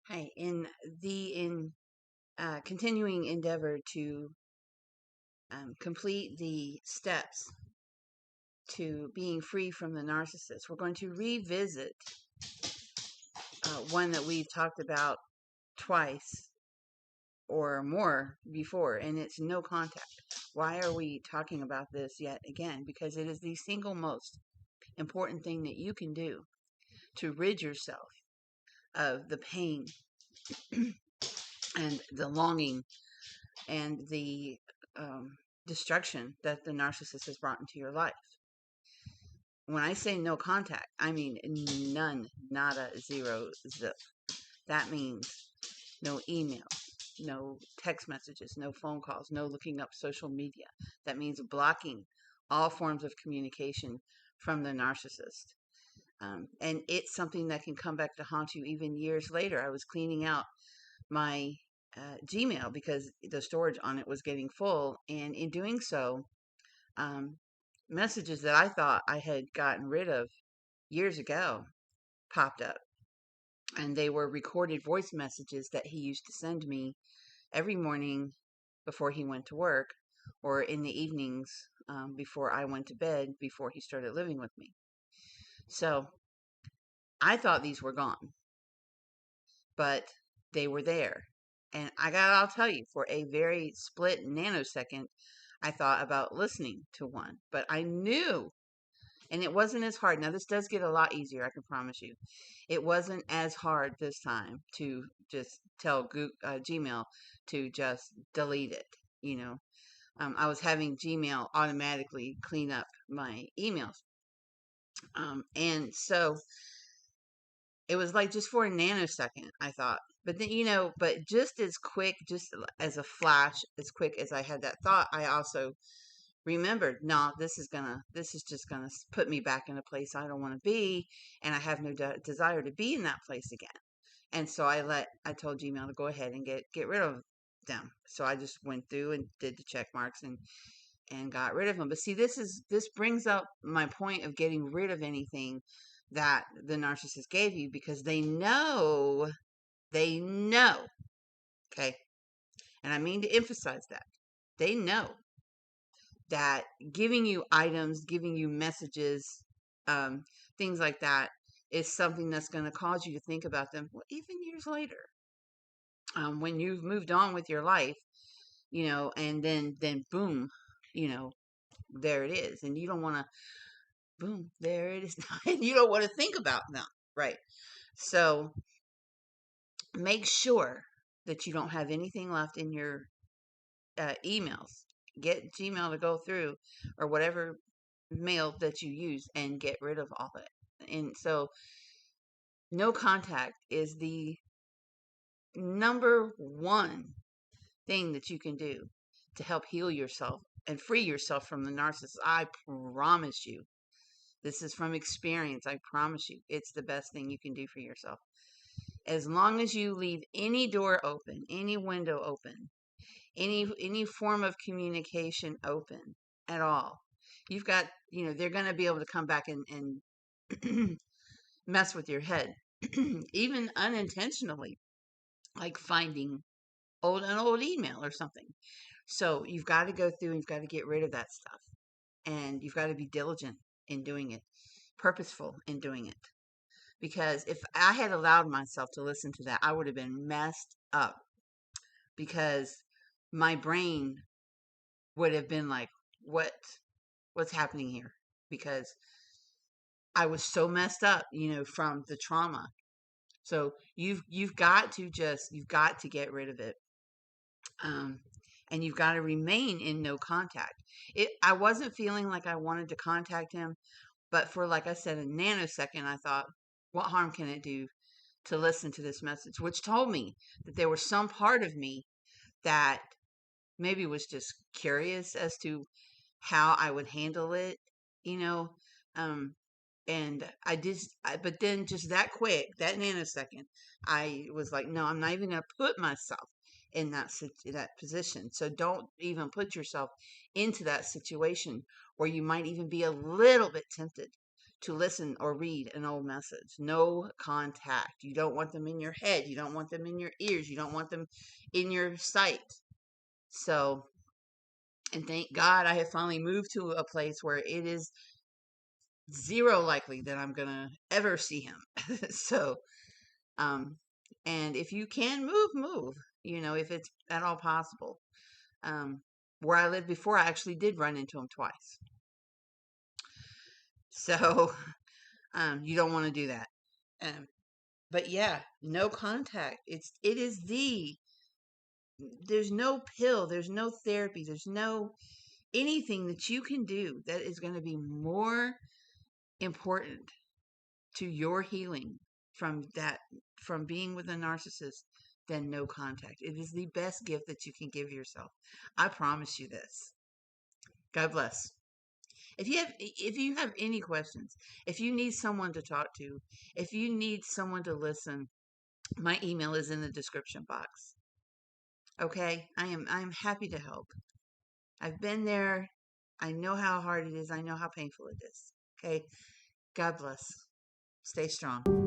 Hi, in continuing endeavor to complete the steps to being free from the narcissist, we're going to revisit one that we've talked about twice or more before, and it's no contact. Why are we talking about this yet again? Because it is the single most important thing that you can do to rid yourself of the pain and the longing and the destruction that the narcissist has brought into your life. When I say no contact, I mean none, nada, zero, zip. That means no email, no text messages, no phone calls, no looking up social media. That means blocking all forms of communication from the narcissist. And it's something that can come back to haunt you even years later. I was cleaning out my Gmail because the storage on it was getting full. And in doing so, um, messages that I thought I had gotten rid of years ago popped up. And they were recorded voice messages that he used to send me every morning before he went to work or in the evenings before I went to bed before he started living with me. So I thought these were gone, but they were there. And I'll tell you, for a very split nanosecond, I thought about listening to one, but I knew, and it wasn't as hard. Now, this does get a lot easier, I can promise you. It wasn't as hard this time to just tell Gmail to just delete it. You know, I was having Gmail automatically clean up my emails. And so it was like just for a nanosecond, I thought. But then, but just as quick, just as a flash, as quick as I had that thought, I also remembered, no, this is just gonna put me back in a place I don't want to be, and I have no desire to be in that place again. And so I told Gmail to go ahead and get rid of them. So I just went through and did the check marks and got rid of them. But see, this brings up my point of getting rid of anything that the narcissist gave you because they know, okay? And I mean to emphasize that. They know that giving you items, giving you messages, things like that is something that's going to cause you to think about them even years later. When you've moved on with your life, and then boom, you know, there it is. And you don't want to, boom, there it is. And you don't want to think about them, right? So make sure that you don't have anything left in your emails. Get Gmail to go through or whatever mail that you use and get rid of all of it. And so, no contact is the number one thing that you can do to help heal yourself and free yourself from the narcissist. I promise you. This is from experience. I promise you. It's the best thing you can do for yourself. As long as you leave any door open, any window open, any form of communication open at all, you've got, they're going to be able to come back and mess with your head, even unintentionally, like finding an old email or something. So you've got to go through and you've got to get rid of that stuff. And you've got to be diligent in doing it, purposeful in doing it. Because if I had allowed myself to listen to that, I would have been messed up because my brain would have been like, what's happening here? Because I was so messed up, from the trauma. So you've got to get rid of it. Um, and you've got to remain in no contact. I wasn't feeling like I wanted to contact him, but for, like I said, a nanosecond, I thought, what harm can it do to listen to this message? Which told me that there was some part of me that maybe was just curious as to how I would handle it, you know. Um, and but then just that quick, that nanosecond, I was like, no, I'm not even going to put myself in that position. So don't even put yourself into that situation where you might even be a little bit tempted to listen or read an old message. No contact. You don't want them in your head. You don't want them in your ears. You don't want them in your sight. So, and thank God I have finally moved to a place where it is zero likely that I'm going to ever see him. So, um, and if you can move, move, if it's at all possible. Where I lived before, I actually did run into him twice. So, you don't want to do that. But yeah, no contact. There's no pill, there's no therapy, there's no anything that you can do that is going to be more important to your healing from being with a narcissist than no contact. It is the best gift that you can give yourself. I promise you this. God bless. If you have any questions, if you need someone to talk to, if you need someone to listen, my email is in the description box. Okay? I am happy to help. I've been there. I know how hard it is. I know how painful it is. Okay? God bless. Stay strong.